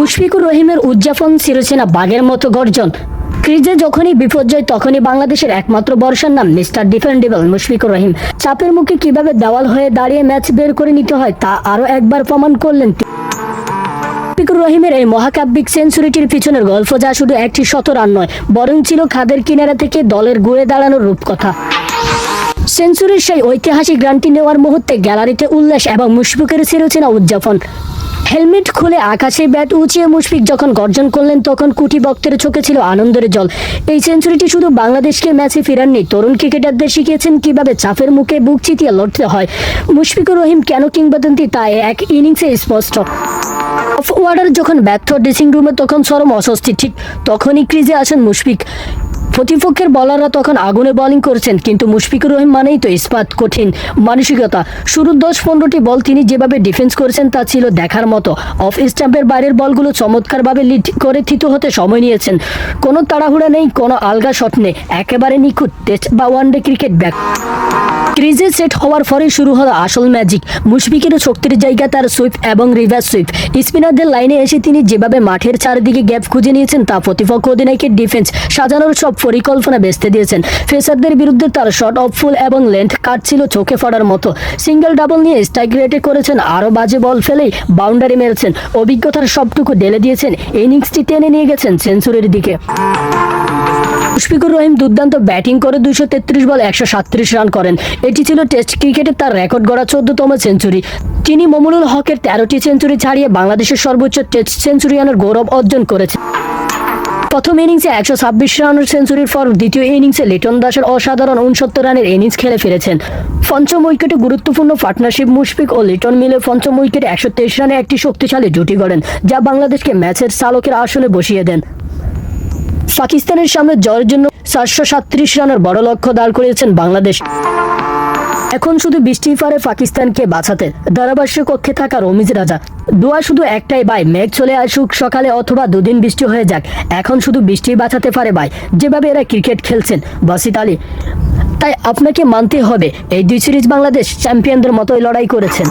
মুশফিকুর রহিমের উদযাপন ছিল না বাঘের মতো গর্জন। ক্রিজে যখনই বিপর্যয় তখনই বাংলাদেশের একমাত্র ভরসার নাম মিস্টার ডিফেন্ডেবল মুশফিকুর রহিম। চাপের মুখে কিভাবে দেওয়াল হয়ে দাঁড়িয়ে ম্যাচ বের করে নিতে হয় তা আরও একবার প্রমাণ করলেন। মুশফিকুর রহিমের এই মহাকাব্যিক সেঞ্চুরিটির পিছনের গল্প যা শুধু একটি শত রান নয়, বরং ছিল খাদের কিনারা থেকে দলের ঘুরে দাঁড়ানোর রূপকথা। সেঞ্চুরির সেই ঐতিহাসিক রানটি নেওয়ার মুহূর্তে গ্যালারিতে উল্লাস এবং মুশফিকের ছিল উদযাপন। হেলমেট খুলে আকাশে ব্যাট উঁচিয়ে মুশফিক যখন গর্জন করলেন তখন কোটি ভক্তের চোখে ছিল আনন্দের জল। এই সেঞ্চুরিটি শুধু বাংলাদেশকে ম্যাচে ফেরাননি, তরুণ ক্রিকেটারদের শিখিয়েছেন কিভাবে চাপের মুখে বুক চিতিয়ে লড়তে হয়। মুশফিকুর রহিম কেন কিংবদন্তি তা এক ইনিংসে স্পষ্ট। অফ ওয়ার্ডার যখন ব্যর্থ ড্রেসিং রুমে তখন চরম অস্বস্তি, ঠিক তখনই ক্রিজে আসেন মুশফিক। প্রতিপক্ষের বলাররা তখন আগুনে বোলিং করছেন, কিন্তু মুশফিকুর রহিম মানেই তো ইস্পাত কঠিন মানসিকতা। শুরুর 10-15টি বল তিনি যেভাবে ডিফেন্স করেছেন তা ছিল দেখার মতো। অফ স্টাম্পের বাইরের বলগুলো চমৎকারভাবে লিড করে থিত হতে সময় নিয়েছেন। কোনো তাড়াহুড়া নেই, কোনো আলগা শট নেই, একেবারে নিখুঁত টেস্ট বা ওয়ানডে ক্রিকেট ব্যাক। ক্রিজে সেট হওয়ার পরেই শুরু হলো আসল ম্যাজিক। মুশফিকের শক্তির জায়গা তার সুইপ এবং রিভার্স সুইপ। স্পিনারদের লাইনে এসে তিনি যেভাবে মাঠের চারদিকে গ্যাপ খুঁজে নিয়েছেন তা প্রতিপক্ষ অধিনায়কের ডিফেন্স সাজানোর সব পরিকল্পনা বেচতে দিয়েছেন। ফেসারদের বিরুদ্ধে তার শট অফ ফুল এবং লেন্থ কাট ছিল চোখে পড়ার মতো। সিঙ্গেল ডাবল নিয়ে স্ট্রাইক রেটে করেছেন, আরও বাজে বল ফেলেই বাউন্ডারি মেরেছেন। অভিজ্ঞতার সবটুকু ঢেলে দিয়েছেন, ইনিংসটি টেনে নিয়ে গেছেন সেঞ্চুরির দিকে। মুশফিকুর রহিম দুর্দান্ত ব্যাটিং করে 233 বলে 137 রান করেন। এটি ছিল টেস্ট ক্রিকেটে তার রেকর্ড গড়া 14তম সেঞ্চুরি। তিনি মমিনুল হকের 13টি সেঞ্চুরি ছাড়িয়ে বাংলাদেশের সর্বোচ্চ টেস্ট সেঞ্চুরিয়ানের গৌরব অর্জন করেছেন। প্রথম ইনিংসে 126 রানের সেঞ্চুরির পর দ্বিতীয় ইনিংসে লিটন দাসের অসাধারণ 69 রানের ইনিংস খেলে ফিরেছেন। পঞ্চম উইকেটে গুরুত্বপূর্ণ পার্টনারশিপ মুশফিক ও লিটন মিলে পঞ্চম উইকেটে 123 রানে একটি শক্তিশালী জুটি গড়েন, যা বাংলাদেশকে ম্যাচের চালকের আসনে বসিয়ে দেন। পাকিস্তানের সামনে জয়ের জন্য 437 রানের বড় লক্ষ্য দাঁড় করিয়েছেন বাংলাদেশ। এখন শুধু বৃষ্টি পারে পাকিস্তানকে বাঁচাতে। ধারাভাষ্য কক্ষে থাকা রমিজ রাজা, দোয়া শুধু একটাই ভাই, মেঘ চলে আসুক সকালে অথবা দুদিন বৃষ্টি হয়ে যাক, এখন শুধু বৃষ্টি বাঁচাতে পারে ভাই। যেভাবে এরা ক্রিকেট খেলছেন বাসিত আলী, তাই আপনাকে মানতে হবে এই দুই সিরিজ বাংলাদেশ চ্যাম্পিয়নদের মতোই লড়াই করেছেন।